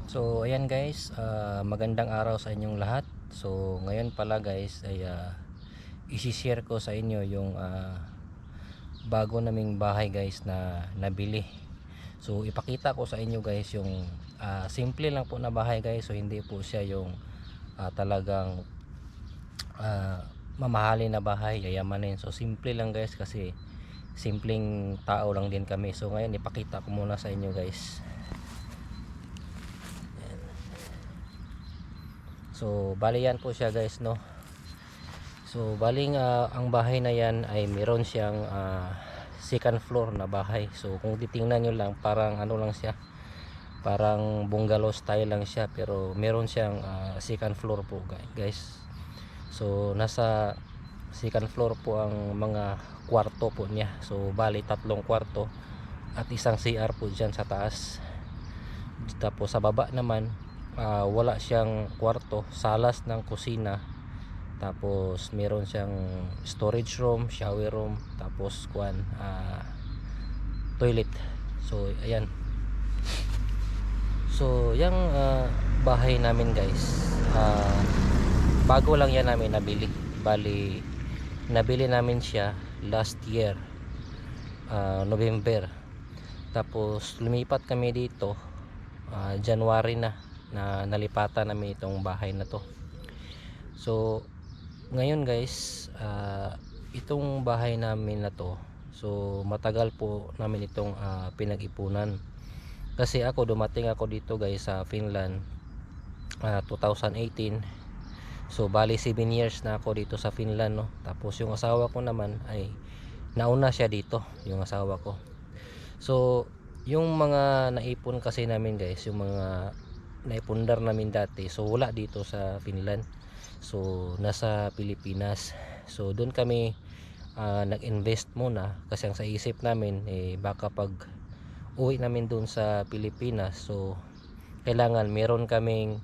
So ayan guys, magandang araw sa inyong lahat. So ngayon pala guys ay isi-share ko sa inyo yung bago naming bahay guys na nabili. So ipakita ko sa inyo guys yung simple lang po na bahay guys. So hindi po siya yung talagang mamahalin na bahay, yayamanin. So simple lang guys kasi simpleng tao lang din kami. So ngayon ipakita ko muna sa inyo guys. So bali yan po siya guys, no. So baling ang bahay na yan ay meron siyang second floor na bahay. So kung titingnan nyo lang, parang ano lang siya, parang bungalow style lang siya, pero meron siyang second floor po guys. So nasa second floor po ang mga kwarto po niya. So bali tatlong kwarto at isang CR po dyan sa taas. Tapos sa baba naman wala siyang kwarto, salas ng kusina, tapos meron siyang storage room, shower room, tapos toilet. So ayan, so yung bahay namin guys, bago lang yan namin nabili. Bali nabili namin siya last year, November. Tapos lumipat kami dito January na nalipatan namin itong bahay na to. So ngayon guys, itong bahay namin na to, so matagal po namin itong pinag-ipunan. Kasi ako, dumating ako dito guys sa Finland 2018. So bali 7 years na ako dito sa Finland, no. Tapos yung asawa ko naman ay nauna siya dito, yung asawa ko. So yung mga naipon kasi namin guys, yung mga naipundar namin dati, so wala dito sa Finland. So nasa Pilipinas. So doon kami nag-invest muna, kasi ang sa isip namin baka pag uwi namin doon sa Pilipinas, so kailangan meron kaming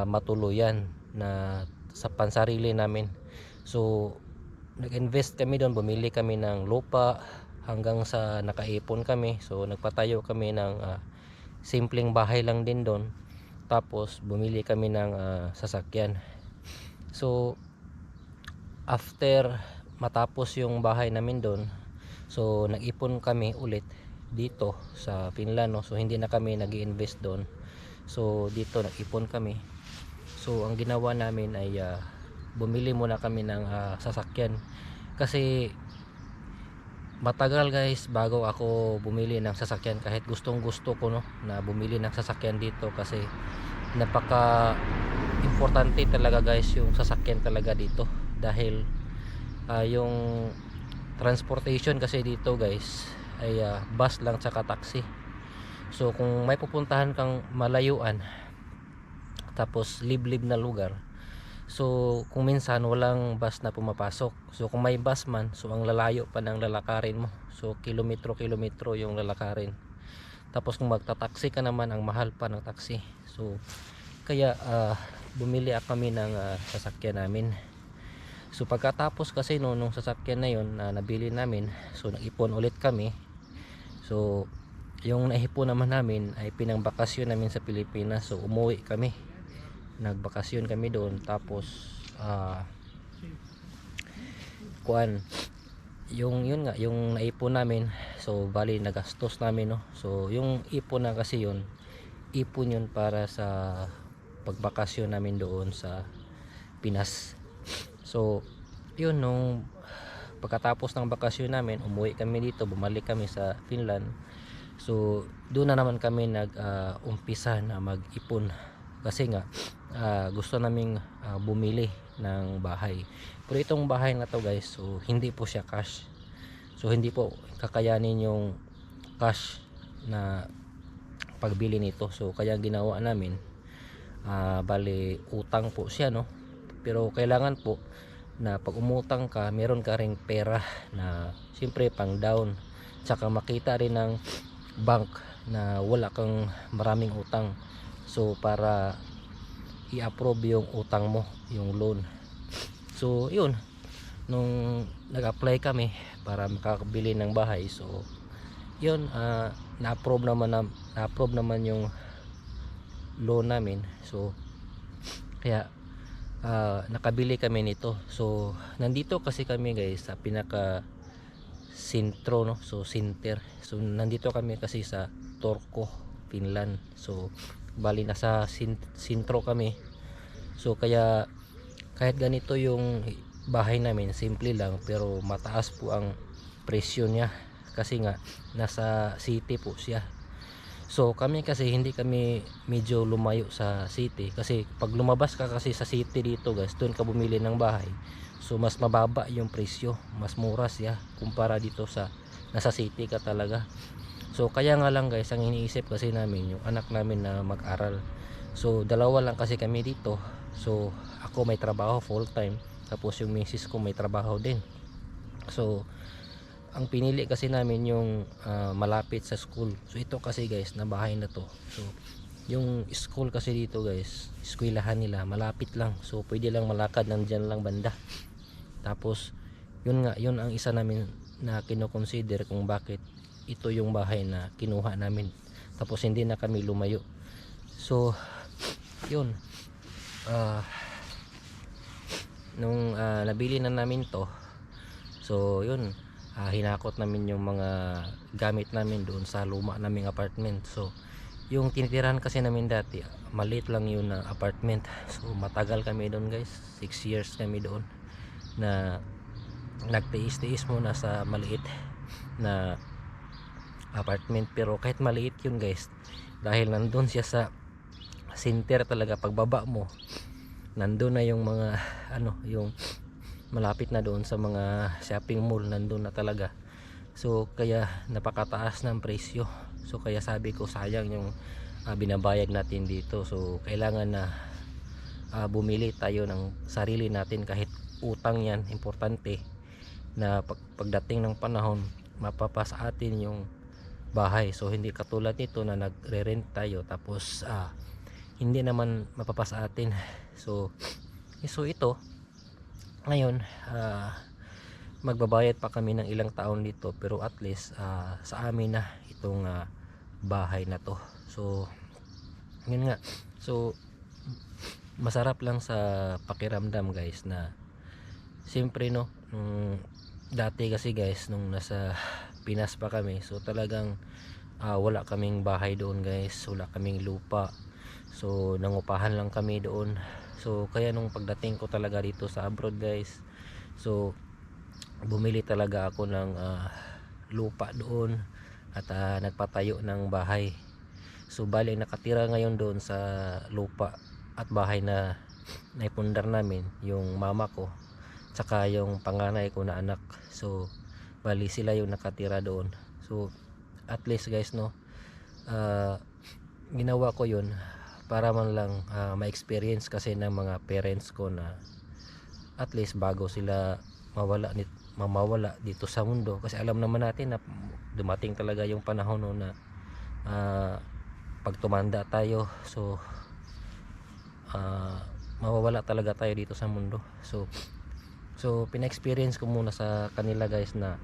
matuluyan na sa pansarili namin. So nag-invest kami doon, bumili kami ng lupa hanggang sa nakaipon kami. So nagpatayo kami ng simpleng bahay lang din doon. Tapos bumili kami ng sasakyan. So after matapos yung bahay namin doon, so nag-ipon kami ulit dito sa Finland, no? So hindi na kami nag-i-invest doon. So dito nag-ipon kami. So ang ginawa namin ay bumili muna kami ng sasakyan. Kasi matagal guys bago ako bumili ng sasakyan, kahit gustong gusto ko, no, na bumili ng sasakyan dito. Kasi napaka importante talaga guys yung sasakyan talaga dito. Dahil yung transportation kasi dito guys ay bus lang tsaka taxi. So kung may pupuntahan kang malayuan, tapos liblib na lugar, so kung minsan walang bus na pumapasok. So kung may bus man, so ang lalayo pa ng lalakarin mo. So kilometro yung lalakarin. Tapos kung magta-taxi ka naman, ang mahal pa ng taxi. So kaya bumili kami ng sasakyan namin. So pagkatapos kasi nung sasakyan na yun na nabili namin, so nag-ipon ulit kami. So yung naipon naman namin ay pinangbakasyon namin sa Pilipinas. So umuwi kami, nagbakasyon kami doon. Tapos yung yun nga, yung naipon namin, so bali nagastos namin, no. So yung ipon na kasi yun, ipon yun para sa pagbakasyon namin doon sa Pinas. So yun, nung pagkatapos ng bakasyon namin, umuwi kami dito, bumalik kami sa Finland. So doon na naman kami umpisa na mag-ipon. Kasi nga gusto naming bumili ng bahay. Pero itong bahay na to guys, so hindi po siya cash. So hindi po kakayanin yung cash na pagbili nito. So kaya ginawa namin, bali utang po siya, no. Pero kailangan po na pag umutang ka, meron ka ring pera na siyempre pang down, tsaka makita rin ng bank na wala kang maraming utang. So para i-approve yung utang mo, yung loan. So yun, nung nag-apply kami para makakabili ng bahay, so yun, na-approve naman yung loan namin. So kaya nakabili kami nito. So nandito kasi kami guys sa pinaka sentro, no, so center. So nandito kami kasi sa Turku, Finland. So bali nasa sentro kami. So kaya kahit ganito yung bahay namin, simple lang, pero mataas po ang presyo niya kasi nga nasa city po siya. So kami kasi hindi kami medyo lumayo sa city, kasi pag lumabas ka kasi sa city dito guys, doon ka bumili ng bahay. So mas mababa yung presyo, mas mura siya kumpara dito sa nasa city ka talaga. So kaya nga lang guys, ang iniisip kasi namin yung anak namin na mag-aral. So dalawa lang kasi kami dito. So ako may trabaho full time, tapos yung misis ko may trabaho din. So ang pinili kasi namin yung malapit sa school. So ito kasi guys na bahay na to, so yung school kasi dito guys, eskwelahan nila malapit lang. So pwede lang malakad, nandyan lang banda. Tapos yun nga, yun ang isa namin na kino-consider kung bakit ito yung bahay na kinuha namin. Tapos hindi na kami lumayo. So yun, nung nabili na namin to, so yun, hinakot namin yung mga gamit namin doon sa luma naming apartment. So yung tinitirahan kasi namin dati, maliit lang yun na apartment. So matagal kami doon guys, 6 years kami doon na nagtiis-tiis muna sa maliit na apartment. Pero kahit maliit yun guys, dahil nandun siya sa center talaga, pagbaba mo nandun na yung mga yung malapit na doon sa mga shopping mall, nandun na talaga. So kaya napakataas ng presyo. So kaya sabi ko sayang yung binabayad natin dito. So kailangan na bumili tayo ng sarili natin, kahit utang yan, importante na pagdating ng panahon mapapasa atin yung bahay. So hindi katulad nito na nagre-rent tayo tapos hindi naman mapapasa atin. So ito ngayon, magbabayad pa kami ng ilang taon dito, pero at least sa amin na itong bahay na to. So yun nga, so masarap lang sa pakiramdam guys na siyempre, no, dati kasi guys nung nasa Pinas pa kami, so talagang wala kaming bahay doon guys, wala kaming lupa. So nangupahan lang kami doon. So kaya nung pagdating ko talaga dito sa abroad guys, so bumili talaga ako ng lupa doon at nagpatayo ng bahay. So bali nakatira ngayon doon sa lupa at bahay na naipundar namin yung mama ko tsaka yung panganay ko na anak. So bali sila yung nakatira doon. So at least guys, no, ginawa ko yun para man lang ma-experience kasi ng mga parents ko na at least bago sila mawala dito sa mundo, kasi alam naman natin na dumating talaga yung panahon no, na pag tumanda tayo, so mawawala talaga tayo dito sa mundo. So pina-experience ko muna sa kanila guys na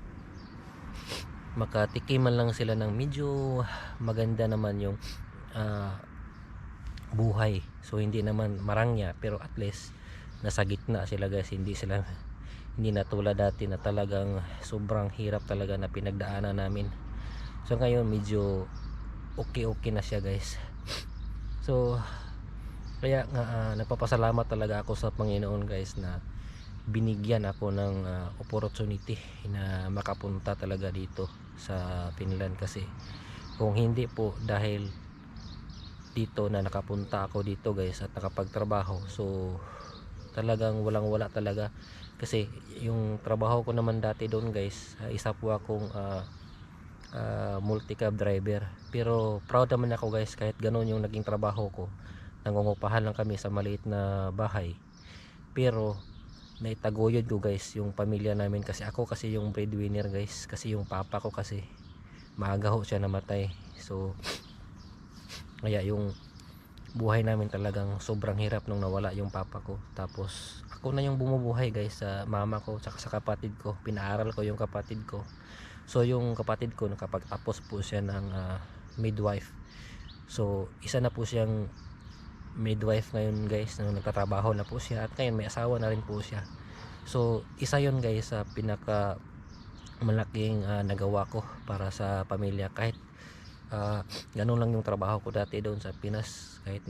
makatikiman lang sila ng medyo maganda naman yung buhay. So hindi naman marangya, pero at least nasa gitna sila guys, hindi na tulad dati na talagang sobrang hirap talaga na pinagdaanan namin. So ngayon medyo okay na siya guys. So kaya nga nagpapasalamat talaga ako sa Panginoon guys na binigyan ako ng opportunity na makapunta talaga dito sa Finland. Kasi kung hindi po dahil dito na nakapunta ako dito guys at nakapagtrabaho, so talagang walang wala talaga. Kasi yung trabaho ko naman dati doon guys, isa po akong multi-cab driver. Pero proud naman ako guys, kahit ganun yung naging trabaho ko, nangungupahan lang kami sa maliit na bahay, pero naitaguyod ko guys yung pamilya namin. Kasi ako kasi yung breadwinner guys, kasi yung papa ko kasi maaga ho siya namatay. So kaya yung buhay namin talagang sobrang hirap nung nawala yung papa ko. Tapos ako na yung bumubuhay guys sa mama ko tsaka sa kapatid ko. Pinaaral ko yung kapatid ko. So yung kapatid ko nakapagtapos po siya ng midwife. So isa na po siyang midwife ngayon guys, na nagtatrabaho na po siya at ngayon may asawa na rin po siya. So isa yon guys sa pinaka malaking nagawa ko para sa pamilya. Kahit ganun lang yung trabaho ko dati doon sa Pinas, kahit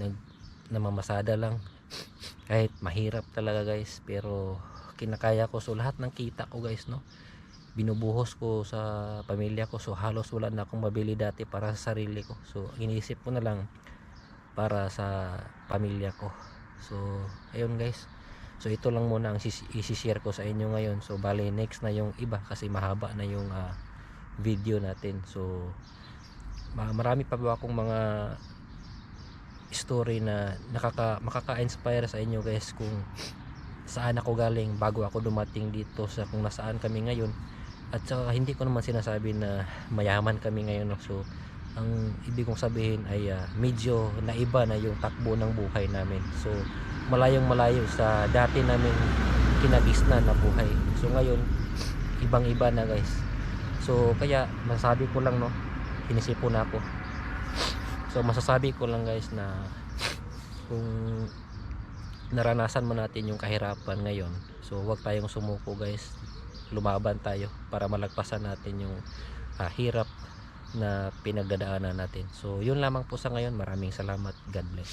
namamasada lang, kahit mahirap talaga guys, pero kinakaya ko. So lahat ng kita ko guys, no, binubuhos ko sa pamilya ko. So halos wala na akong mabili dati para sa sarili ko, so iniisip ko na lang para sa pamilya ko. So ayun guys, so ito lang muna ang isi-share ko sa inyo ngayon. So bali next na yung iba kasi mahaba na yung video natin. So marami pa ba akong mga story na makaka-inspire sa inyo guys, kung saan ako galing bago ako dumating dito sa kung nasaan kami ngayon. At saka hindi ko naman sinasabi na mayaman kami ngayon, no? So ang ibig kong sabihin ay medyo naiba na yung takbo ng buhay namin. So malayong malayo sa dati namin kinagisnan na buhay. So ngayon ibang iba na guys. So kaya masasabi ko lang, no, inisipon ako. So masasabi ko lang guys na kung naranasan mo natin yung kahirapan ngayon, so huwag tayong sumuko guys, lumaban tayo para malagpasan natin yung hirap na pinagdadaanan natin. So yun lamang po sa ngayon. Maraming salamat. God bless.